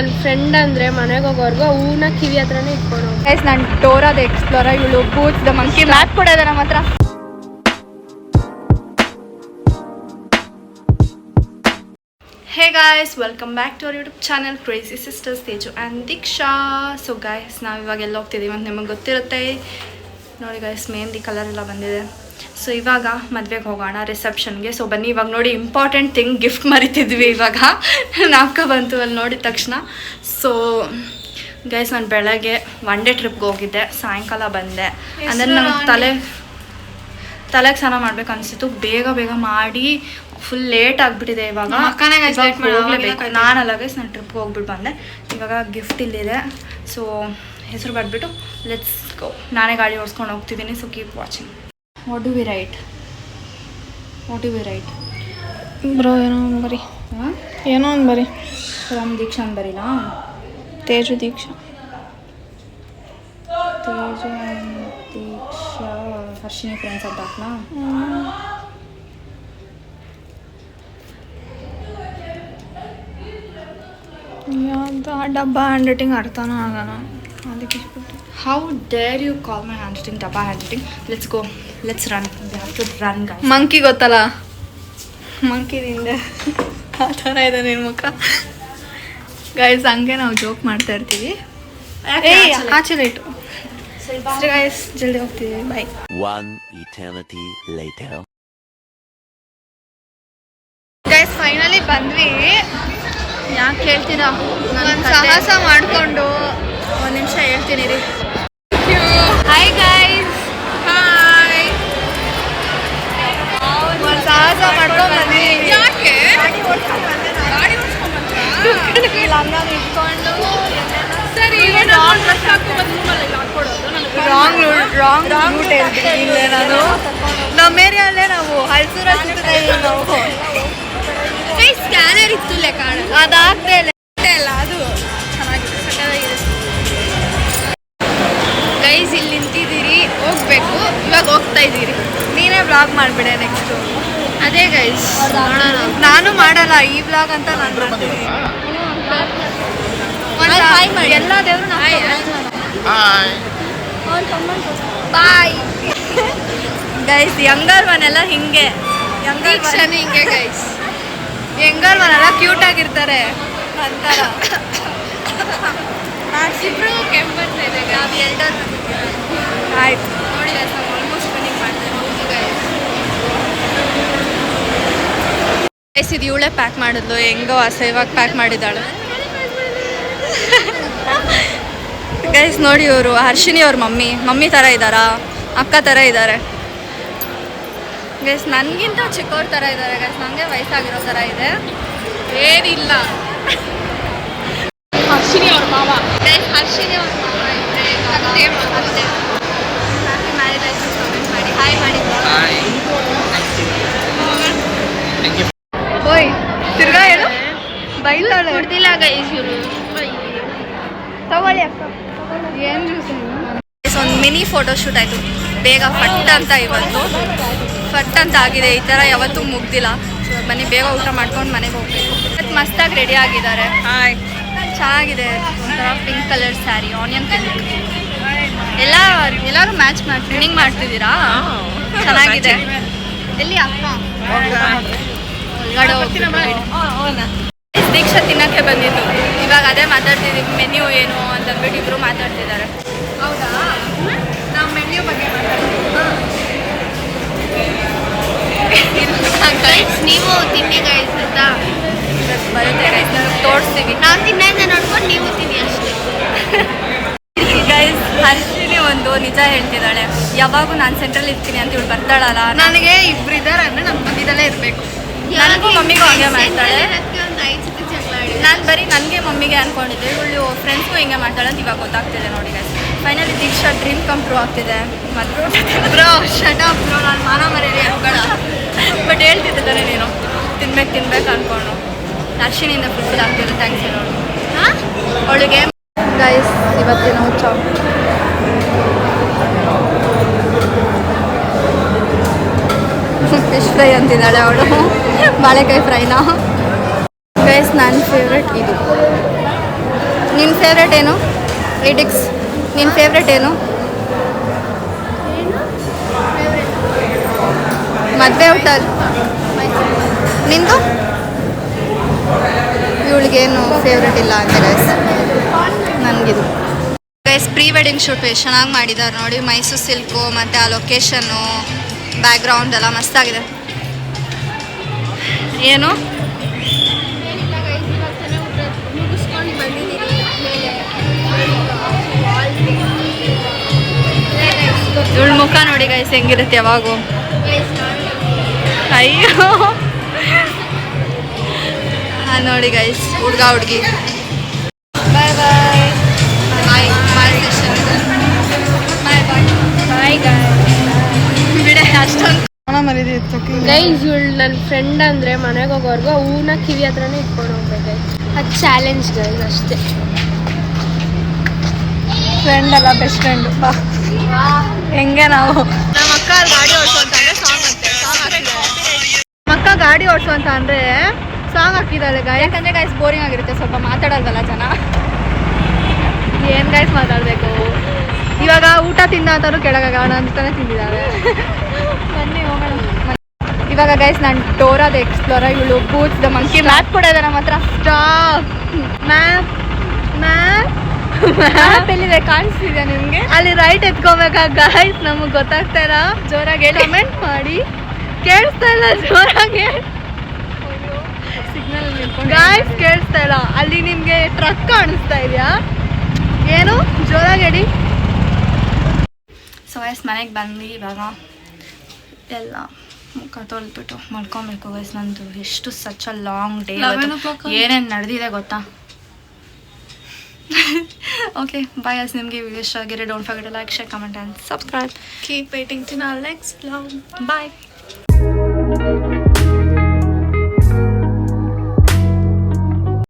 ನನ್ನ ಫ್ರೆಂಡ್ ಅಂದರೆ ಮನೆಗೆ ಹೋಗೋರ್ಗು ಹೂನ ಕಿವಿ ಹತ್ರನೇ ಇಟ್ಕೊಂಡು ಗೈಸ್ ನಾನು ಡೋರಾ ದ ಎಕ್ಸ್ಪ್ಲೋರರ್, ಇವಳು ಬೂಟ್ಸ್ ದ ಮಂಕಿ. ಮ್ಯಾಪ್ ಕೂಡ ಇದೆ ನಮ್ಮ ಹತ್ರ. Hey guys, welcome back to our YouTube channel crazy sisters Teju and Deeksha. So guys, ನಾವು ಇವಾಗ ಎಲ್ಲ ಹೋಗ್ತಿದ್ದೀವಿ ಅಂತ ನಿಮಗೆ ಗೊತ್ತಿರುತ್ತೆ. ನೋಡಿ ಗಾಯ್ಸ್, ಮೆಹಂದಿ ಕಲರ್ ಎಲ್ಲ ಬಂದಿದೆ. ಸೊ ಇವಾಗ ಮದುವೆಗೆ ಹೋಗೋಣ, ರಿಸೆಪ್ಷನ್ಗೆ. ಸೊ ಬನ್ನಿ ಇವಾಗ ನೋಡಿ, ಇಂಪಾರ್ಟೆಂಟ್ ಥಿಂಗ್, ಗಿಫ್ಟ್ ಮರಿತಿದ್ವಿ ಇವಾಗ ನಾಪ್ಕ ಬಂತು ಅಲ್ಲಿ ನೋಡಿದ ತಕ್ಷಣ. ಸೊ ಗೈಸ್, ನಾನು ಬೆಳಗ್ಗೆ ಒನ್ ಡೇ ಟ್ರಿಪ್ಗೆ ಹೋಗಿದ್ದೆ, ಸಾಯಂಕಾಲ ಬಂದೆ. ಅಂದರೆ ನಂಗೆ ತಲೆಗೆ ಸ್ನಾನ ಮಾಡ್ಬೇಕು ಅನಿಸಿತು. ಬೇಗ ಬೇಗ ಮಾಡಿ ಫುಲ್ ಲೇಟ್ ಆಗಿಬಿಟ್ಟಿದೆ. ಇವಾಗ ಹೋಗ್ಲೇಬೇಕು. ನಾನಲ್ಲ ಗೈಸ್, ನಾನು ಟ್ರಿಪ್ಗೆ ಹೋಗ್ಬಿಟ್ಟು ಬಂದೆ. ಇವಾಗ ಗಿಫ್ಟ್ ಇಲ್ಲಿದೆ. ಸೊ ಹೆಸರು ಬರೆದ್ಬಿಟ್ಟು ಲೆಟ್ಸ್ ಗೋ. ನಾನೇ ಗಾಡಿ ಓಡಿಸ್ಕೊಂಡು ಹೋಗ್ತಿದ್ದೀನಿ. So keep watching. What do we write? Bro ಏನೋ ಒಂದು ಬರಿ. ಏನೋ ಒಂದು ಬರಿ. ಫ್ರಮ್ ದೀಕ್ಷಾ ಅಂತ ಬರೀನಾ? ತೇಜು ದೀಕ್ಷಾ. ಹರ್ಷಿನಿ ಫ್ರೆಂಡ್ಸ್ ಅಂತ ಹಾಕ್ನಾ? ಯಾವ್ದು ಆ ಡಬ್ಬ ಹ್ಯಾಂಡ್ ರೈಟಿಂಗ್ ಅರ್ಥನೂ ಆಗೋಣ, ಅದಕ್ಕೆ how dare you call my handwriting ಡಬ್ಬಾ handwriting? Let's go, let's run. We have to run guys. Monkey ಗೊತ್ತಲ್ಲ, ಮಂಕಿದಿಂದ ಆ ಥರ ಇದೆ ನಿನ್ನ ಮುಖ. ಗೈಸ್, ಹಂಗೆ ನಾವು ಜೋಕ್ ಮಾಡ್ತಾ ಇರ್ತೀವಿ. ಆಚೆ ಲೈಟು. ಗೈಸ್, ಜಲ್ದಿ ಹೋಗ್ತೀವಿ. ಬಾಯ್. One eternity later. Guys, finally ಬಂದ್ವಿ. ಯಾಕೆ ಹೇಳ್ತೀರಾ? ನಾನು ಸಾಹಸ ಮಾಡಿಕೊಂಡು ಒಂದು ನಿಮಿಷ ಹೇಳ್ತೀನಿ ರೀ. Hi guys. ಹಾಯ್. ಒಂದು ಸಾಹಸ ಮಾಡ್ಕೊಂಡು ಬಂದ್ವಿ. ಯಾಕೆ? ಗಾಡಿ ಓಡಿಸ್ಕೊಂಡು ಲಂಗ ಇಟ್ಕೊಂಡು ರಾಂಗ್ ರೂಟ್ ಹೇಳ್ತೀನಿ ನಾನು. ನಮ್ಮ ಏರಿಯಲ್ಲೇ ನಾವು ಹಲ್ಸೂರ ಸಿಗ್ತಾ ಇದ್ದೀವಿ ನಾವು. ಸ್ಕ್ಯಾನರ್ ಇತ್ತು ಅದಾಗ್ತಾ ಇಲ್ಲ. ಅದು ಚೆನ್ನಾಗಿದೆ, ಸಕ್ಕತ್ತಾಗಿದೆ. ಗೈಸ್, ಇಲ್ಲಿ ನಿಂತಿದ್ದೀರಿ, ಹೋಗ್ಬೇಕು. ಇವಾಗ ಹೋಗ್ತಾ ಇದ್ದೀರಿ. ನೀನೇ ಬ್ಲಾಗ್ ಮಾಡಿಬಿಡೆ ನೆಕ್ಸ್ಟು. ಅದೇ ಗೈಸ್, ನಾನು ಮಾಡಲ್ಲ ಈ ಬ್ಲಾಗ್ ಅಂತ ನಾನು ಮಾಡ್ತೀನಿ. ಎಲ್ಲ ದೇವರು ಬಾಯ್. ಗೈಸ್, ಯಂಗರ್ ಮನೆಲ್ಲ ಹಿಂಗೆ, ಹಿಂಗೆ ಗೈಸ್. ಯಂಗರ್ ಮನೆಲ್ಲ ಕ್ಯೂಟ್ ಆಗಿರ್ತಾರೆ ಅಂತಾರ. ಇಬ್ರು ಕೆಂಪರ್ತಾ ಇದೆ. ಆಯ್ತು ನೋಡಿ ಗೈಸ್, ನಾವು ಆಲ್ಮೋಸ್ಟ್ ರನ್ನಿಂಗ್ ಮಾಡ್ತೇವೆ. ಗೈಸ್, ಇದು ಇವಳೇ ಪ್ಯಾಕ್ ಮಾಡಿದ್ಲು. ಹೆಂಗೋ ಅಸಹ್ಯವಾಗಿ ಪ್ಯಾಕ್ ಮಾಡಿದ್ದಾಳೆ. ಗೈಸ್ ನೋಡಿ, ಇವರು ಹರ್ಷಿನಿ ಅವ್ರ ಮಮ್ಮಿ ಥರ ಇದ್ದಾರಾ, ಅಕ್ಕ ಥರ ಇದ್ದಾರೆ. ಗೈಸ್, ನನಗಿಂತ ಚಿಕ್ಕವ್ರ ಥರ ಇದ್ದಾರೆ. ಗೈಸ್, ನನಗೆ ವಯಸ್ಸಾಗಿರೋ ಥರ ಇದೆ. ಏನಿಲ್ಲ. ಹರ್ಷಿನಿ ಅವ್ರ ಮಾವ. ಗೈಸ್, ಹರ್ಷಿನಿ ಅವ್ರ ಮಾವ ಇದ್ದರೆ ಹ್ಯಾಪಿ ಮ್ಯಾರೇಜ್ ಆಯ್ತು. ಕಮೆಂಟ್ ಮಾಡಿ, ಹಾಯ್ ಮಾಡಿ. ಓಯ್, ತಿರ್ಗಾ ಹೇಳು. ಬೈತಾಳೆ. ಕೊಡ್ತಿಲ್ಲ ಗೈಸ್ ಇವರು. ತಗೊಳ್ಳಿ ಅಕ್ಕ. ಏನು ಜ್ಯೂಸ್? ಒಂದು ಮಿನಿ ಫೋಟೋಶೂಟ್ ಆಯಿತು ಬೇಗ ಫಟ್ ಅಂತ. ಇವತ್ತು ಫಟ್ ಅಂತ ಆಗಿದೆ. ಈ ಥರ ಯಾವತ್ತೂ ಮುಗ್ದಿಲ್ಲ. ಸೊ ಬನ್ನಿ, ಬೇಗ ಊಟ ಮಾಡ್ಕೊಂಡು ಮನೆಗೆ ಹೋಗ್ಬೇಕು. ಮತ್ತು ಮಸ್ತಾಗಿ ರೆಡಿ ಆಗಿದ್ದಾರೆ. ಚೆನ್ನಾಗಿದೆ. ಒಂಥರ pink colour sari, onion pink. ಎಲ್ಲರೂ ಮ್ಯಾಚ್ ಮಾಡಿ ಟ್ರೆಂಡಿಂಗ್ ಮಾಡ್ತಿದ್ದೀರಾ? ಚೆನ್ನಾಗಿದೆ. ಎಲ್ಲಿ ಅಕ್ಕ? ಒಳಗಡೆ ಹೋಗ್ತೀನಿ. ದೀಕ್ಷಾ ತಿನ್ನೋಕ್ಕೆ ಬಂದಿದ್ದು. ಇವಾಗ ಅದೇ ಮಾತಾಡ್ತಿದ್ದೀವಿ, ಮೆನ್ಯೂ ಏನು ಅಂತಂದ್ಬಿಟ್ಟು ಇಬ್ಬರು ಮಾತಾಡ್ತಿದ್ದಾರೆ. ಹೌದಾ? ನಾವು ಮೆನ್ಯೂ ಬಗ್ಗೆ ಮಾತಾಡ್ತೀವಿ. ನೀವು ತಿನ್ನಿ ಗೈಸ್ ಆಯ್ತಾ? ಬರುತ್ತೆ ಗೈಸ್, ನಾವು ತೋರಿಸ್ತೀವಿ. ನಾವು ತಿನ್ನೋದನ್ನ ನೋಡ್ಕೊಂಡು ನೀವು ತಿನ್ನಿ ಅಷ್ಟೇ. ಗೈಸ್, ಹರ್ಷಿನಿ ಒಂದು ನಿಜ ಹೇಳ್ತಿದ್ದಾಳೆ. ಯಾವಾಗೂ ನಾನು ಸೆಂಟ್ರಲ್ಲಿ ಇರ್ತೀನಿ ಅಂತ ಇವಳು ಬರ್ತಾಳಲ್ಲ. ನನಗೆ ಇಬ್ರು ಇದ್ದಾರೆ ಅಂದರೆ ನಮ್ಮ ಮಧ್ಯದಲ್ಲೇ ಇರಬೇಕು. ನನಗೂ ಮಮ್ಮಿಗೂ ಹಂಗೆ ಮಾಡ್ತಾಳೆ. ನಾನು ಬರೀ ನನಗೆ ಮಮ್ಮಿಗೆ ಅಂದ್ಕೊಂಡಿದ್ದೆ, ಇವಳು ಫ್ರೆಂಡ್ಸ್ಗೂ ಹಿಂಗೆ ಮಾಡ್ತಾಳೆ ಅಂತ ಇವಾಗ ಗೊತ್ತಾಗ್ತಿದೆ ನೋಡಿ ಗೈಸ್. ಫೈನಲಿ ದೀಕ್ಷಾ ಡ್ರೀಮ್ ಕಮ್ ಟ್ರೂ ಆಗ್ತಿದೆ. ಬ್ರೋ ಶಟ್ ಅಪ್ ಬ್ರೋ, ನಾನು ಮಾನ ಮರ್ಯಾದೆ ಅನ್ಬೇಡ. ಬಟ್ ಹೇಳ್ತಿದ್ದಿದ್ದಾರೆ ನೀನು ತಿನ್ಬೇಕು ಅಂದ್ಕೊಂಡು. ಹರ್ಷಿನಿಂದ ಫುಲ್ ಆಗ್ತಿದೆ. ಥ್ಯಾಂಕ್ಸ್ ಹೇಳೋಳು. ಹಾಂ, ಅವಳಿಗೆ ಗೈಸ್ ಇವತ್ತಿನ ಹುಚ್ಚ ಫಿಶ್ ಫ್ರೈ ಅಂತಿದ್ದಾಳೆ ಅವಳು. ಬಾಳೆಕಾಯಿ ಫ್ರೈನಾ? ಗೈಸ್, ನನ್ನ ಫೇವ್ರೆಟ್ ಇದು ಫೇವ್ರೆಟ್ ಏನು ಏಡಿಕ್ಸ್? ನಿನ್ನ ಫೇವ್ರೆಟ್ ಏನು? ಮದುವೆ ಊಟ. ನಿಂದು? ಇವಳಿಗೇನು ಫೇವ್ರೆಟ್ ಇಲ್ಲ ಅಂತ ಗೈಸ್. ನನಗಿದು ಗೈಸ್ ಪ್ರೀ ವೆಡ್ಡಿಂಗ್ ಶೂಟ್ ಎಷ್ಟು ಚೆನ್ನಾಗಿ ಮಾಡಿದ್ದಾರೆ ನೋಡಿ. ಮೈಸೂರು ಸಿಲ್ಕು ಮತ್ತು ಆ ಲೊಕೇಶನ್ನು ಬ್ಯಾಕ್ಗ್ರೌಂಡ್ ಎಲ್ಲ ಮಸ್ತಾಗಿದೆ. ಏನು ಇವಳ ಮುಖ ನೋಡಿ ಗೈಸ್ ಹೆಂಗಿರುತ್ತೆ ಯಾವಾಗೂ. ಅಯ್ಯೋ ಹಾಂ ನೋಡಿ ಗೈಸ್ ಹುಡುಗ ಹುಡುಗಿ. ಬಾಯ್ ಬಾಯ್ ಬಾಯ್ ಬಾಯ್ ಸೆಷನ್. ಬಾಯ್ ಬಾಯ್ ಬಾಯ್ ಬಿಡೆ ಅಷ್ಟೊಂದು ಗೈಸ್ ಇವಳು ನನ್ನ ಫ್ರೆಂಡ್ ಅಂದರೆ ಮನೆಗೆ ಹೋಗೋರ್ಗು ಹೂನ ಕಿವಿ ಹತ್ರನೇ ಇಟ್ಕೊಂಡು ಹೋಗ್ಬೇಕು. ಅದು ಚಾಲೆಂಜ್ ಗೈಸ್ ಅಷ್ಟೇ. ಫ್ರೆಂಡ್ ಅಲ್ಲ ಬೆಸ್ಟ್ ಫ್ರೆಂಡ್. ಬಾ ಹೆಂಗೆ ನಾವು ನಮ್ಮ ಅಕ್ಕ ಗಾಡಿ ಓಡಿಸು ಅಂತಂದರೆ ಸಾಂಗ್ ಗಾಡಿ ಓಡಿಸು ಅಂತ ಅಂದರೆ ಸಾಂಗ್ ಹಾಕಿದ್ದಾಳೆ ಗಾಯ. ಯಾಕಂದರೆ ಗೈಸ್ ಬೋರಿಂಗ್ ಆಗಿರುತ್ತೆ, ಸ್ವಲ್ಪ ಮಾತಾಡಲ್ವಲ್ಲ ಜನ. ಏನು ಗೈಸ್ ಮಾತಾಡಬೇಕು. ಇವಾಗ ಊಟ ತಿಂದ ಅಂತಾನು ಕೆಳಗಾಗೋಣ ಅಂತಾನೆ ತಿಂದಿದ್ದಾಳೆ. ಬನ್ನಿ ಹೋಗೋಣ. ಇವಾಗ ಗೈಸ್ ನಾನು ಡೋರಾ ದ ಎಕ್ಸ್ಪ್ಲೋರರ್, ಇವಳು ಬೂಟ್ಸ್ ದ ಮಂಕಿ. ಮ್ಯಾಪ್ ಕೂಡ ಇದೆ ನಮ್ಮ ಹತ್ರ. ಸ್ಟಾಪ್. ಮ್ಯಾಪ್ ಮ್ಯಾಪ್ ಎಲ್ಲಿದೆ ಕಾಣಿಸ್ತಿದೆ ನಿಮಗೆ? ಅಲ್ಲಿ ರೈಟ್ ಎತ್ಕೋಬೇಕಾ ಗೈಸ್? ನಮಗೆ ಗೊತ್ತಾಗ್ತಾ ಇಲ್ಲ. ಜೋರಾಗಿ ಕಮೆಂಟ್ ಮಾಡಿ. ಕೇಳಿಸ್ತಾ ಇಲ್ಲ ಜೋರಾಗಿ. ಸಿಗ್ನಲ್ ಗಾಯ್ಸ್ ಕೇಳಿಸ್ತಾ ಇಲ್ಲ. ಅಲ್ಲಿ ನಿಮಗೆ ಟ್ರಕ್ ಕಾಣಿಸ್ತಾ ಇದೆಯಾ? ಏನು ಜೋರಾಗಿ ಹೇಳಿ. ಸೊ ಗೈಸ್ ಮನೆಗೆ ಬಂದ್ವಿ. ಇವಾಗ ಎಲ್ಲ ಮುಖ ತೊಳೆದ್ಬಿಟ್ಟು ಮಲ್ಕೊಬೇಕು ಗೈಸ್. ನಂದು ಎಷ್ಟು ಸಚ್ ಅ ಲಾಂಗ್ ಡೇ. ಏನೇನು ನಡೆದಿದೆ ಗೊತ್ತಾ? Okay bye guys. ನಿಮಗೆ ವಿಡಿಯೋ ಇಷ್ಟ ಆಗಿದ್ರೆ don't forget to like, share, comment and subscribe. Keep waiting to our next vlog. Bye.